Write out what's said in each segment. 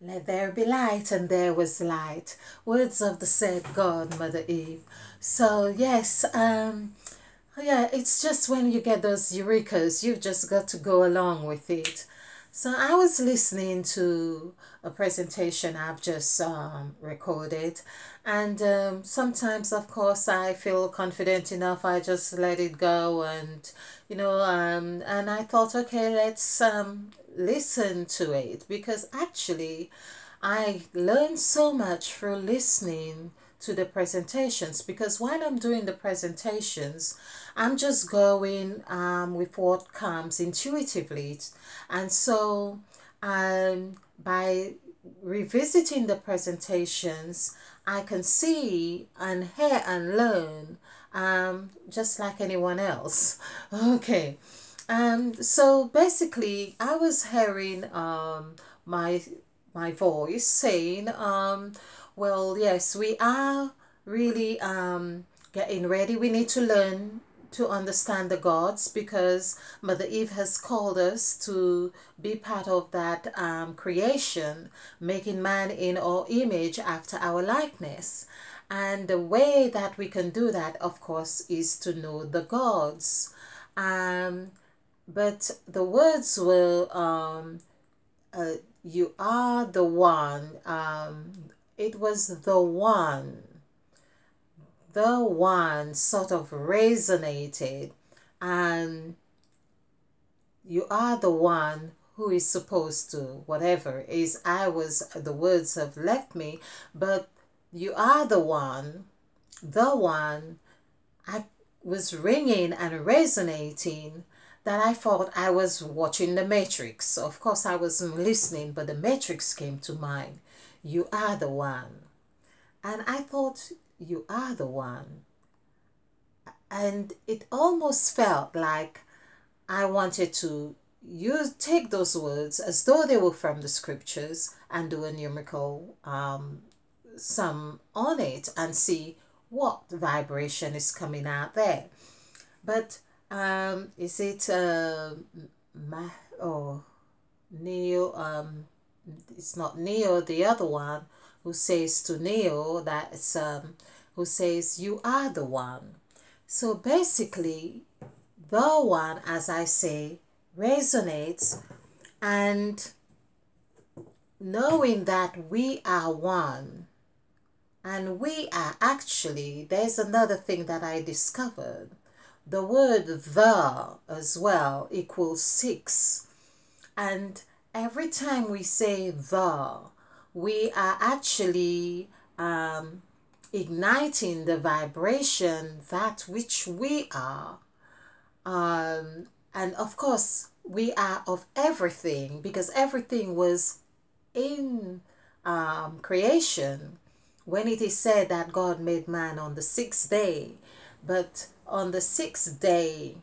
Let there be light, and there was light. Words of the said God, Mother Eve. So, yes, yeah, it's just when you get those eurekas, you've just got to go along with it. So, I was listening to a presentation I've just recorded, and sometimes, of course, I feel confident enough, I just let it go, and I thought, okay, let's listen to it because actually I learned so much through listening to the presentations because while I'm doing the presentations, I'm just going with what comes intuitively. And so by revisiting the presentations, I can see and hear and learn just like anyone else. Okay. So basically, I was hearing my my voice saying, well, yes, we are really getting ready. We need to learn to understand the gods because Mother Eve has called us to be part of that creation, making man in our image after our likeness. And the way that we can do that, of course, is to know the gods. Um, but the words were, you are the one. It was the one sort of resonated, and you are the one who is supposed to, whatever is, the words have left me, but you are the one. I was ringing and resonating that I thought I was watching The Matrix. Of course, I wasn't listening, but The Matrix came to mind. You are the one. And I thought, you are the one. And it almost felt like I wanted to take those words as though they were from the scriptures and do a numerical sum on it and see what vibration is coming out there. But is it or Neo? It's not Neo. The other one who says to Neo that's who says you are the one. So basically, the one, as I say, resonates, and knowing that we are one. And we are actually, there's another thing that I discovered. The word the as well equals 6. And every time we say the, we are actually igniting the vibration that which we are. And of course, we are of everything because everything was in creation when it is said that God made man on the 6th day. But on the 6th day,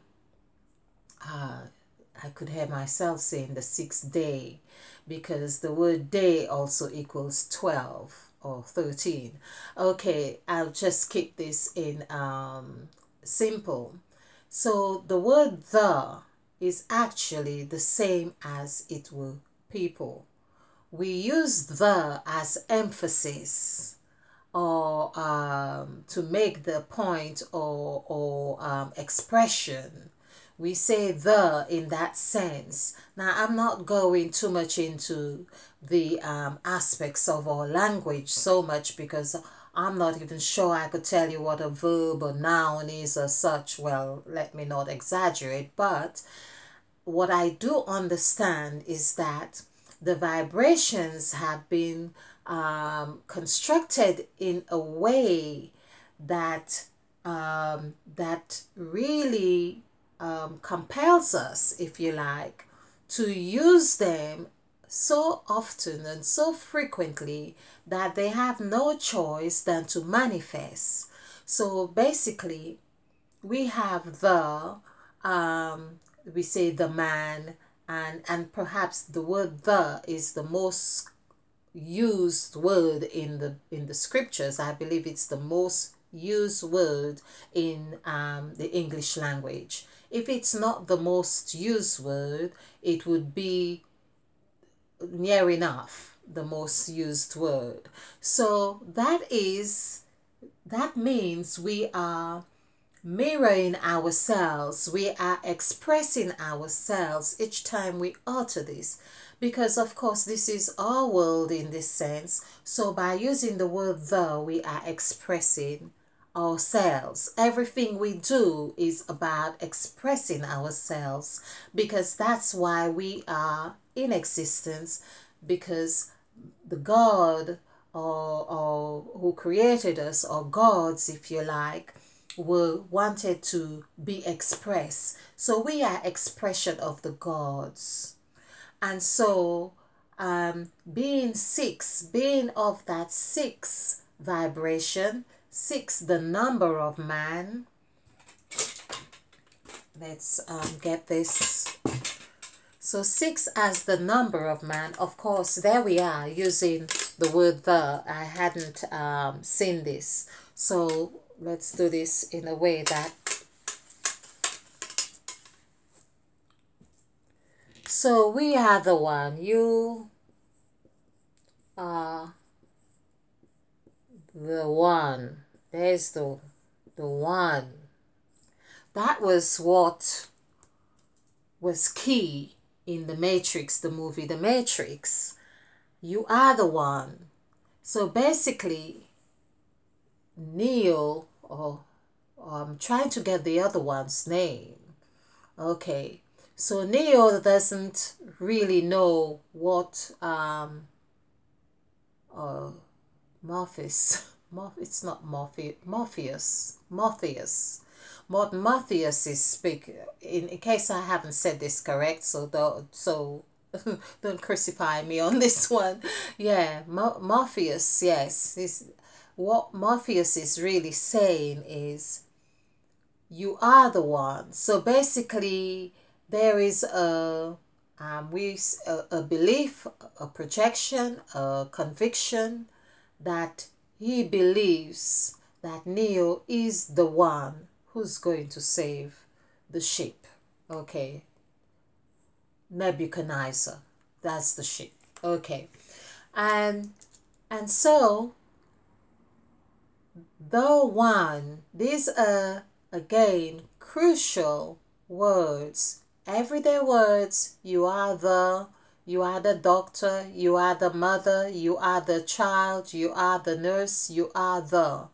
I could hear myself saying the 6th day because the word day also equals 12 or 13. Okay, I'll just keep this in simple. So the word the is actually the same as it were people. We use the as emphasis or to make the point or expression. We say the in that sense. Now, I'm not going too much into the aspects of our language so much because I'm not even sure I could tell you what a verb or noun is or such. Well, let me not exaggerate, but what I do understand is that the vibrations have been constructed in a way that that really compels us, if you like, to use them so often and so frequently that they have no choice than to manifest. So basically, we have we say the man, and perhaps the word the is the most used word in the scriptures. I believe it's the most used word in the English language. If it's not the most used word, it would be near enough the most used word. So that means we are mirroring ourselves, we are expressing ourselves each time we utter this, because of course this is our world in this sense. So by using the word the, we are expressing ourselves. Everything we do is about expressing ourselves, because that's why we are in existence, because the God or who created us, or gods if you like, were wanted to be expressed. So we are expression of the gods. And so being six, being of that six vibration, six the number of man. Let's get this. So 6 as the number of man. Of course, there we are using the word the. I hadn't seen this. So let's do this in a way that. So we are the one. You are the one. There's the one. That was what was key in The Matrix, the movie The Matrix. You are the one. So basically, Neo, or I'm trying to get the other one's name. Okay, so Neo doesn't really know what Morpheus, it's not Morpheus. What Morpheus is speaking, in case I haven't said this correct, so don't crucify me on this one. Yeah, Morpheus, yes. What Morpheus is really saying is, you are the one. So basically, there is a belief, a projection, a conviction that he believes that Neo is the one who's going to save the ship. Okay. Nebuchadnezzar. That's the ship. Okay. And so the one, these are again crucial words, everyday words. You are the doctor, you are the mother, you are the child, you are the nurse, you are the.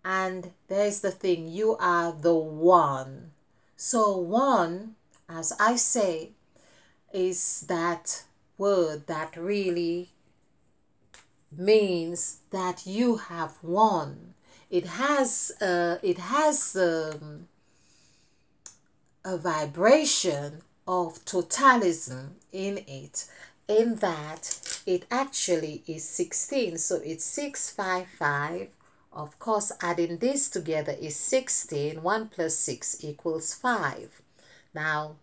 And there's the thing, you are the one. So one, as I say, is that word that really means that you have won. It has a vibration of totalism in it, in that it actually is 16. So it's 655. Of course, adding this together is 16. 1 plus 6 equals 5. Now,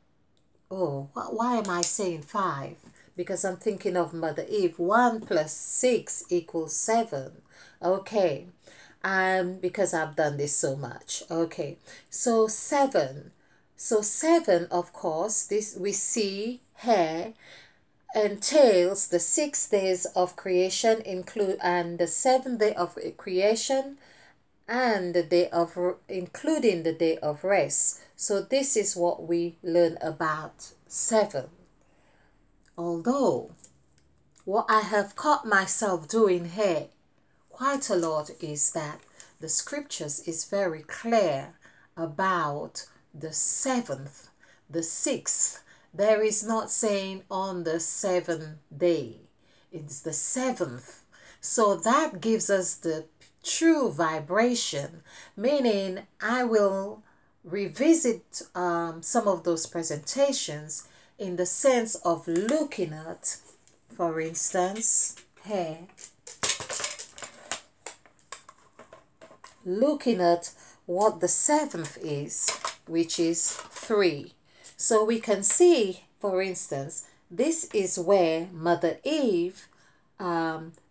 why am I saying 5? Because I'm thinking of Mother Eve. 1 plus 6 equals 7. Okay. Because I've done this so much. Okay. So 7. So 7, of course, this we see here entails the 6 days of creation, and the 7th day of creation, and the day of including the day of rest. So this is what we learn about 7. Although what I have caught myself doing here quite a lot is that the scriptures is very clear about the 7th, the 6th. There is not saying on the 7th day. It's the 7th. So that gives us the true vibration, meaning I will revisit some of those presentations in the sense of looking at, for instance, here, looking at what the 7th is, which is 3. So we can see, for instance, this is where Mother Eve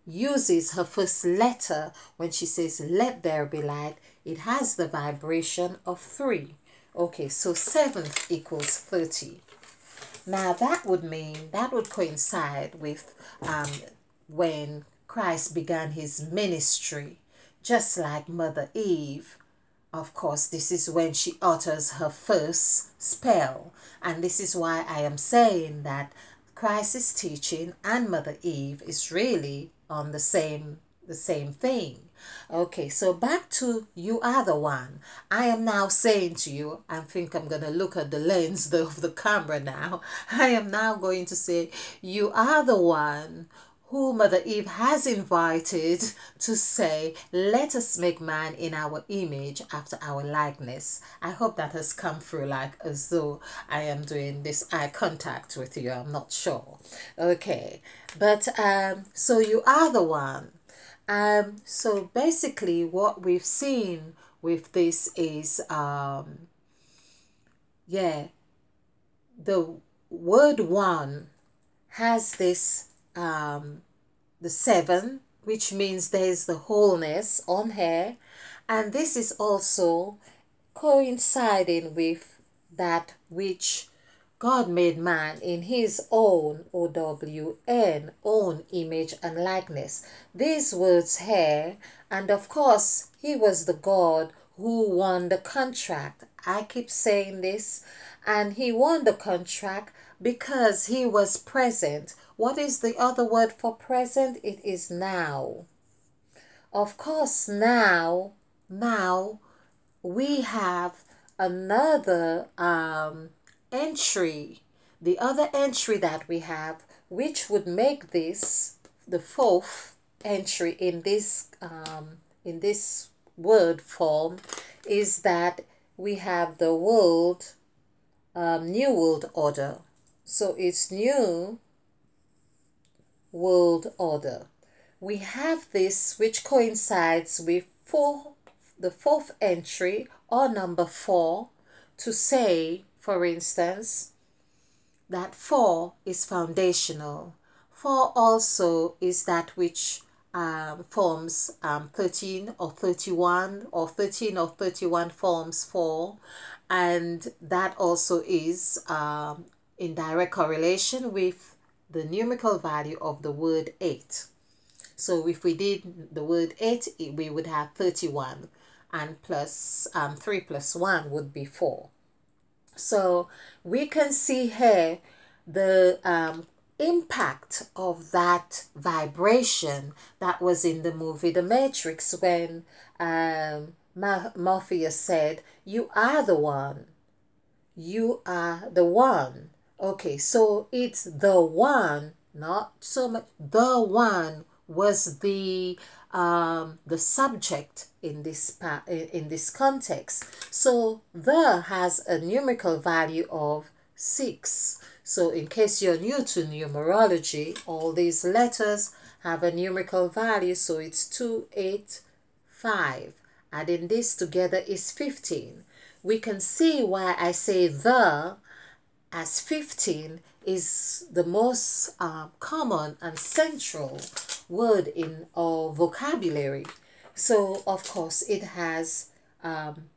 uses her first letter when she says, let there be light. It has the vibration of 3. Okay, so 7th equals 30. Now that would mean, that would coincide with when Christ began his ministry, just like Mother Eve. Of course, this is when she utters her first spell. And this is why I am saying that Christ's teaching and Mother Eve is really on the same thing. Okay, so back to you are the one. I am now saying to you, I think I'm going to look at the lens of the camera now. I am now going to say, you are the one who Mother Eve has invited to say, let us make man in our image after our likeness. I hope that has come through like as though I am doing this eye contact with you. I'm not sure. Okay, but so you are the one. So basically what we've seen with this is, yeah, the word one has this, the 7, which means there's the wholeness on here. And this is also coinciding with that which God made man in his own, OWN, own image and likeness. These words here, and of course, he was the God who won the contract. I keep saying this, and he won the contract because he was present. What is the other word for present? It is now. Of course, now we have another entry, the other entry that we have, which would make this the 4th entry in this word form, is that we have the world, new world order. So it's new world order. We have this which coincides with the 4th entry, or number 4, to say, for instance, that 4 is foundational. 4 also is that which forms 13 or 31, or 13 or 31 forms 4, and that also is in direct correlation with the numerical value of the word 8. So if we did the word 8, we would have 31, and plus 3 plus 1 would be 4. So we can see here the impact of that vibration that was in the movie The Matrix, when Morpheus said, you are the one. You are the one. Okay, so it's the one, not so much. The one was the subject in this context. So the has a numerical value of 6. So in case you're new to numerology, all these letters have a numerical value, so it's 2, 8, 5. Adding this together is 15. We can see why I say the, as 15 is the most common and central word in our vocabulary. So of course it has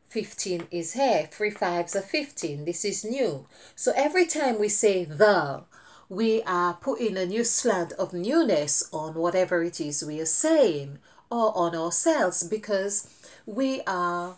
15 is here. 3 5s are 15. This is new. So every time we say the, we are putting a new slant of newness on whatever it is we are saying, or on ourselves, because we are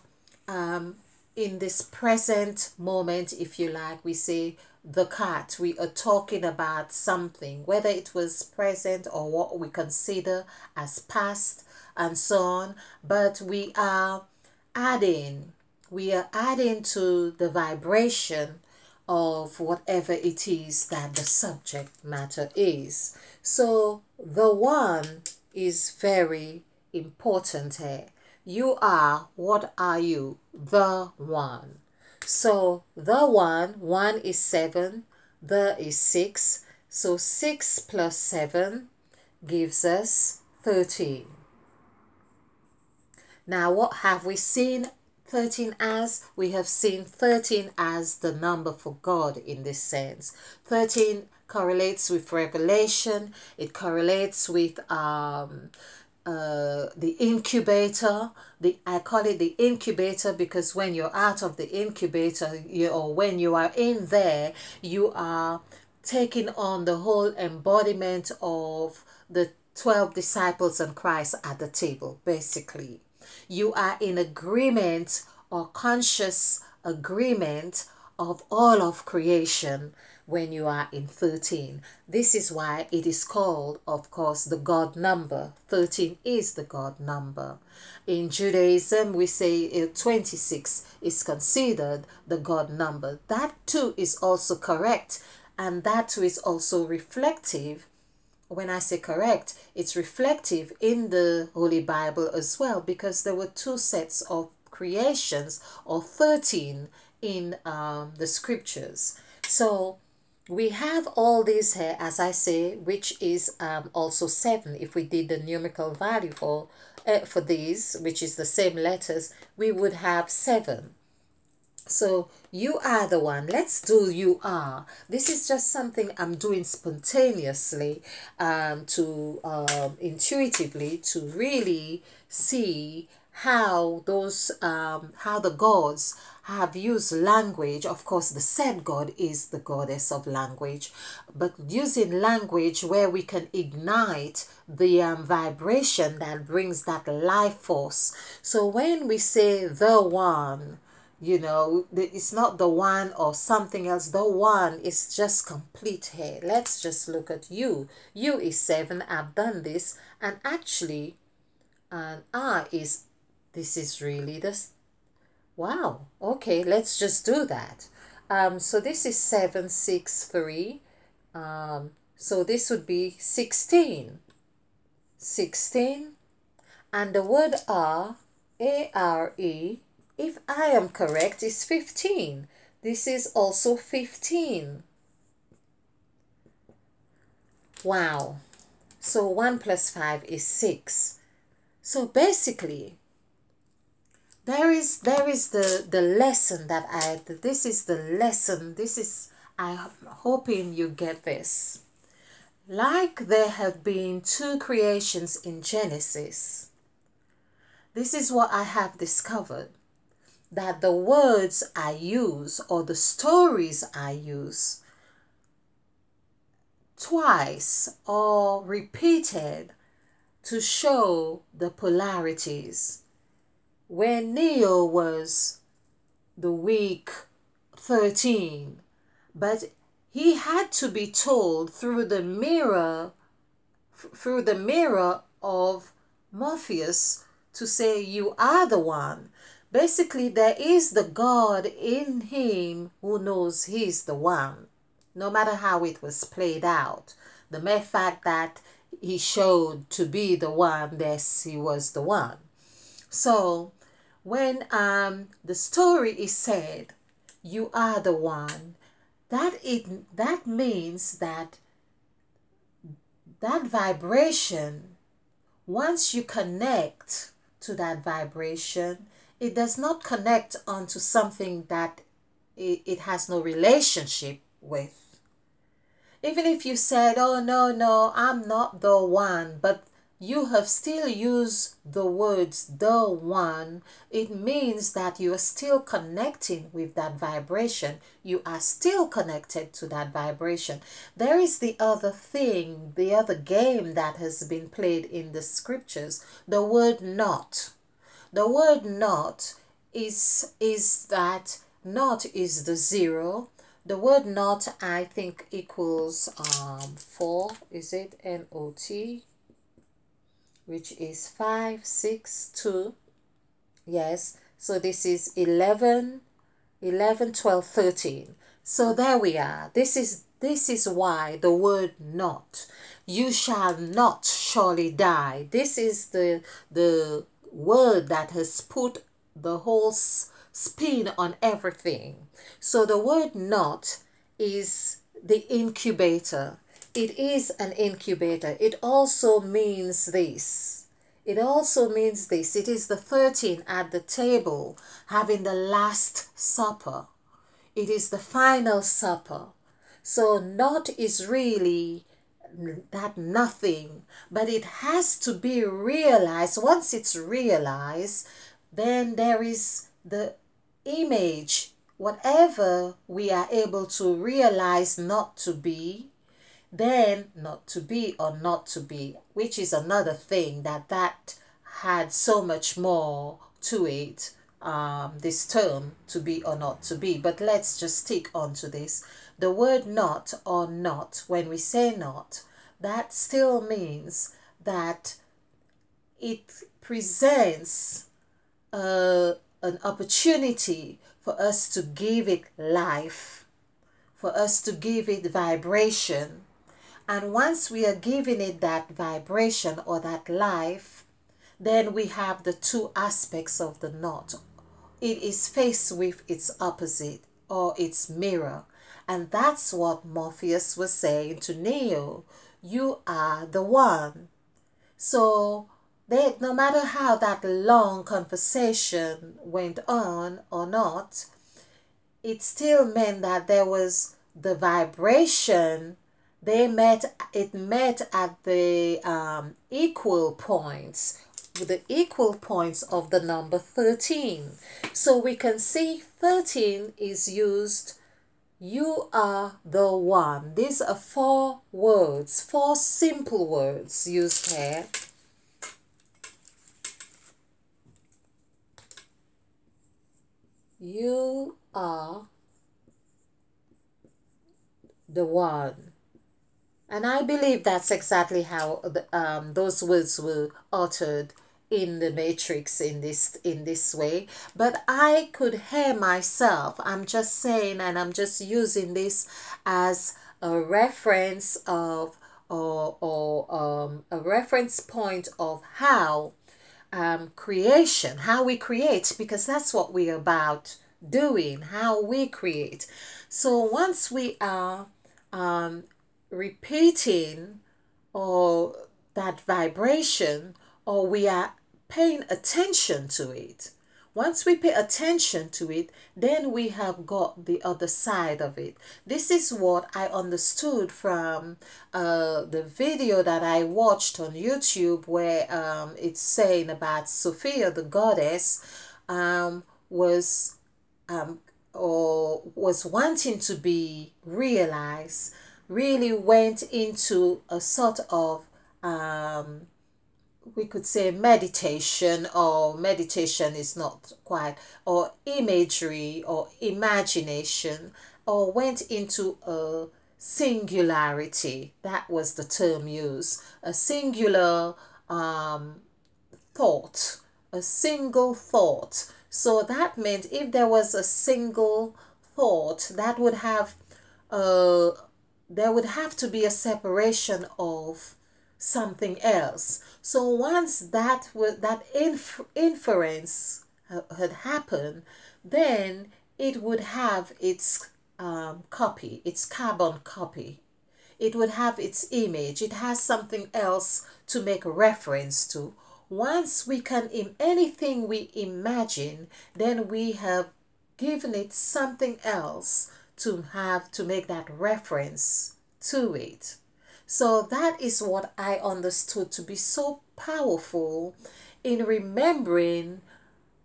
in this present moment, if you like. We say the cat, we are talking about something, whether it was present or what we consider as past and so on, but we are adding to the vibration of whatever it is that the subject matter is. So the one is very important here. You are, what are you? The one. So the one is 7, the is 6. So 6 plus 7 gives us 13. Now what have we seen 13 as? We have seen 13 as the number for God in this sense. 13 correlates with revelation. It correlates with the incubator. I call it the incubator because when you're out of the incubator, or when you are in there, you are taking on the whole embodiment of the 12 disciples and Christ at the table, basically. You are in agreement or conscious agreement of all of creation when you are in 13. This is why it is called, of course, the God number. 13 is the God number. In Judaism, we say 26 is considered the God number. That too is also correct, and that too is also reflective. When I say correct, it's reflective in the Holy Bible as well, because there were two sets of creations, or 13 in the scriptures. So we have all these here, as I say, which is also 7. If we did the numerical value for these, which is the same letters, we would have 7. So you are the one. Let's do you are. This is just something I'm doing spontaneously, to intuitively, to really see how those how the gods have used language. Of course, the said God is the goddess of language, but using language where we can ignite the vibration that brings that life force. So when we say the one, it's not the one or something else. The one is just complete here. Let's just look at you. You is 7. I've done this, and actually, and this is really this. Wow. Okay, let's just do that. So this is 7, 6, 3. So this would be 16. 16. And the word A-R-E, if I am correct, is 15. This is also 15. Wow. So 1 plus 5 is 6. So basically, there is the lesson that this is the lesson. I'm hoping you get this. Like there have been 2 creations in Genesis, this is what I have discovered. That the words I use, or the stories I use, twice or repeated to show the polarities. When Neo was the weak 13, but he had to be told through the mirror of Morpheus to say, you are the one. Basically, there is the God in him who knows he's the one, no matter how it was played out. The mere fact that he showed to be the one, yes, he was the one. So when the story is said, you are the one, that means that vibration, once you connect to that vibration, it does not connect onto something that it has no relationship with. Even if you said, oh, no, I'm not the one, but you have still used the words the one, it means that you are still connecting with that vibration. You are still connected to that vibration. There is the other thing, the other game that has been played in the scriptures, the word not. The word not is that not is the 0. The word not, I think, equals 4. Is it N-O-T? Which is 5, 6, 2. Yes. So this is 11, 12, 13. So there we are. This is why the word not. You shall not surely die. This is the word that has put the whole spin on everything. So the word not is the incubator. It is an incubator. It also means this. It also means this. It is the 13 at the table having the last supper. It is the final supper. So not is really that nothing, but it has to be realized. Once it's realized, then there is the image, whatever we are able to realize not to be, then not to be or not to be, which is another thing that had so much more to it, this term to be or not to be. But let's just stick on to this. The word not or not, when we say not, that still means that it presents an opportunity for us to give it life, for us to give it vibration. And once we are giving it that vibration or that life, then we have the two aspects of the not. It is faced with its opposite or its mirror. And that's what Morpheus was saying to Neo. You are the one. So no matter how that long conversation went on or not, it still meant that there was the vibration. It met at the equal points, the equal points of the number 13. So we can see 13 is used, you are the one. These are 4 words, 4 simple words used here. You are the one. And I believe that's exactly how those words were uttered in the matrix in this way. But I could hear myself. I'm just saying, and I'm just using this as a reference of a reference point of how creation, how we create, because that's what we're about doing, how we create. So once we are repeating or that vibration, or we are paying attention to it, once we pay attention to it, then we have got the other side of it. This is what I understood from the video that I watched on YouTube, where it's saying about Sophia the goddess was wanting to be realized, really went into a sort of we could say meditation, or meditation is not quite, or imagery or imagination, or went into a singularity. That was the term used, a singular thought, a single thought. So that meant if there was a single thought, that would have there would have to be a separation of something else. So once that inference had happened, then it would have its copy, its carbon copy. It would have its image. It has something else to make a reference to. Once we can, in anything we imagine, then we have given it something else to have to make that reference to it. So that is what I understood to be so powerful in remembering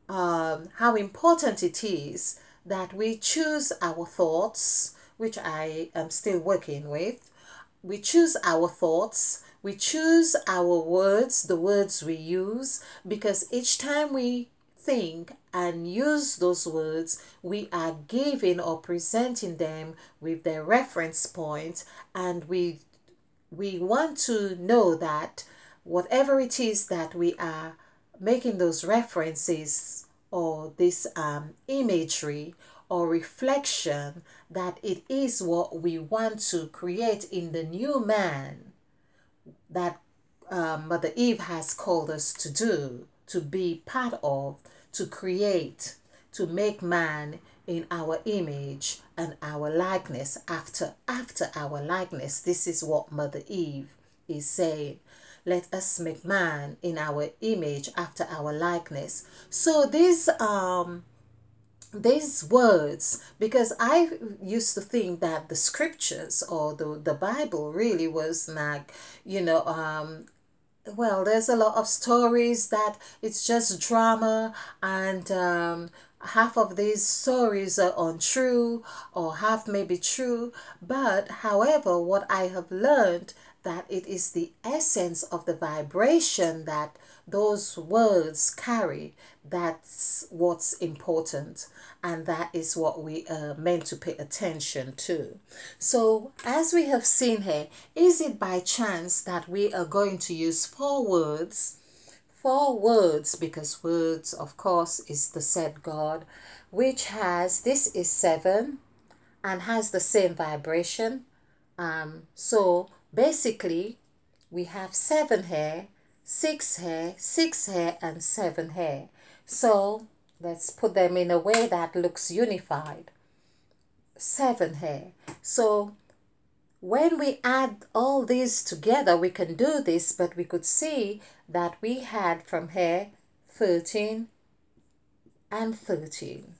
how important it is that we choose our thoughts, which I am still working with. We choose our thoughts, we choose our words, the words we use, because each time we think and use those words, we are giving or presenting them with their reference point, and we want to know that whatever it is that we are making those references or this imagery or reflection, that it is what we want to create in the new man that Mother Eve has called us to do, to be part of, to create, to make man in our image and our likeness, after our likeness. This is what Mother Eve is saying. Let us make man in our image, after our likeness. So this these words, because I used to think that the scriptures or the Bible really was like, well, there's a lot of stories that it's just drama, and half of these stories are untrue or half may be true. But however, what I have learned, that it is the essence of the vibration that those words carry, that's what's important, and that is what we are meant to pay attention to. So as we have seen here, is it by chance that we are going to use four words, because words of course is the said God, which has, this is 7 and has the same vibration. So basically we have 7 here, 6 here, 6 here, and 7 here. So let's put them in a way that looks unified. 7 here. So when we add all these together, we can do this, but we could see that we had from here 13 and 13.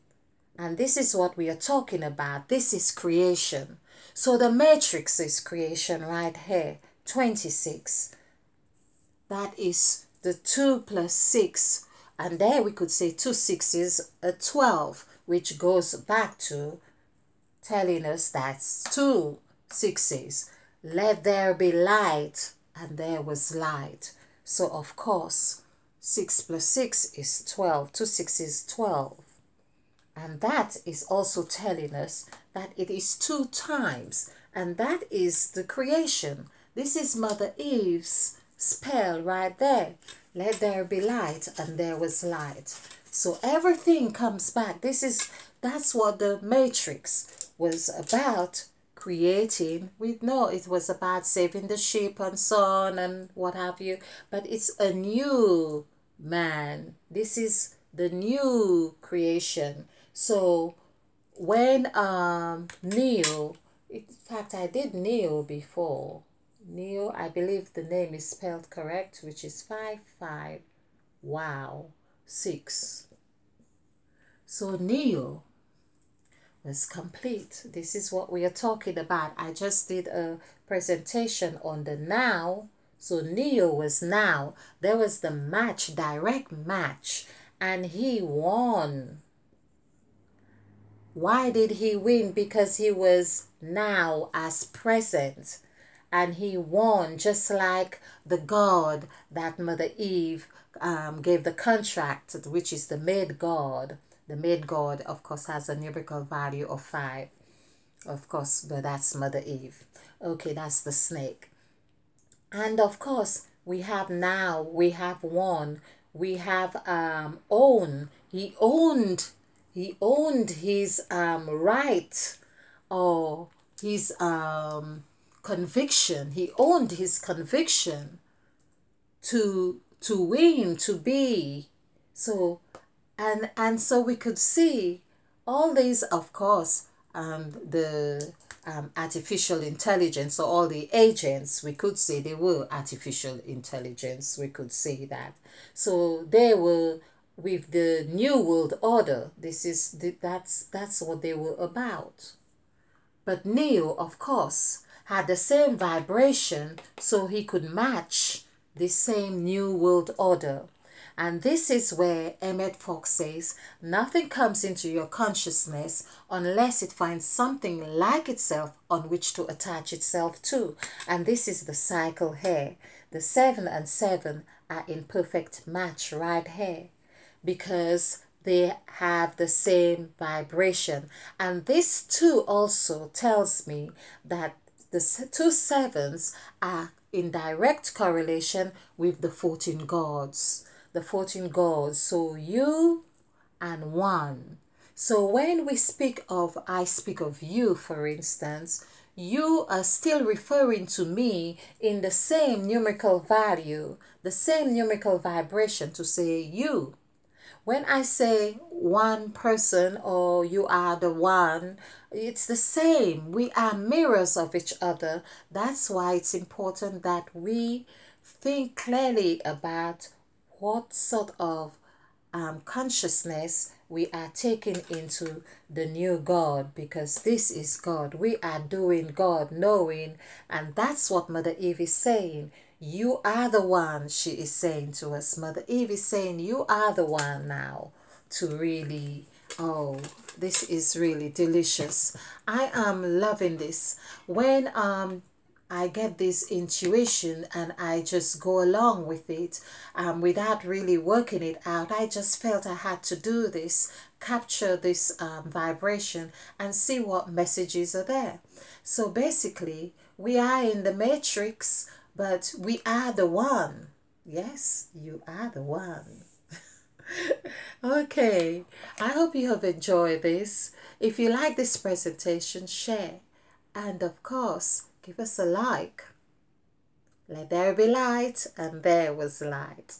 And this is what we are talking about. This is creation. So the matrix is creation right here, 26. That is the 2 plus 6. And there we could say 2 6s are 12, which goes back to telling us that's 2 6s. Let there be light, and there was light. So of course 6 plus 6 is 12. 2 6 is 12. And that is also telling us that it is 2 times, and that is the creation. This is Mother Eve's spell right there. Let there be light, and there was light. So everything comes back. That's what the matrix was about, creating. We know it was about saving the sheep and so on and what have you, but it's a new man. This is the new creation. So when Neo, in fact I did Neo before. Neo, I believe the name is spelled correct, which is 5 5 wow 6. So Neo was complete. This is what we are talking about. I just did a presentation on the now. So Neo was now. There was the match, direct match, and he won. Why did he win? Because he was now as present, and he won, just like the God that Mother Eve gave the contract, which is the maid God. The maid God, of course, has a numerical value of 5, of course, but that's Mother Eve. Okay, that's the snake. And of course, we have now, we have won, we have own. He owned his right, or his conviction. He owned his conviction to win, to be. So and so we could see all these, of course, the artificial intelligence, or all the agents, we could say they were artificial intelligence. We could say that. So they were with the New World Order. That's what they were about. But Neo, of course, had the same vibration, so he could match the same New World Order. And this is where Emmett Fox says, nothing comes into your consciousness unless it finds something like itself on which to attach itself to. And this is the cycle here. The 7 and 7 are in perfect match right here, because they have the same vibration. And this too also tells me that the 2 7s are in direct correlation with the 14 gods. The 14 gods. So you and 1. So when we speak of, I speak of you, for instance, you are still referring to me in the same numerical value, the same numerical vibration, to say you. When I say one person, or you are the one, it's the same. We are mirrors of each other. That's why it's important that we think clearly about what sort of consciousness, we are taking into the new God, because this is God. We are doing God, knowing, and that's what Mother Eve is saying. You are the one, she is saying to us. Mother Eve is saying, you are the one now to really, oh, this is really delicious. I am loving this. When I get this intuition and I just go along with it without really working it out. I just felt I had to do this, capture this vibration and see what messages are there. So basically, we are in the matrix, but we are the one. Yes, you are the one. Okay, I hope you have enjoyed this. If you like this presentation, share. And of course, give us a like. Let there be light, and there was light.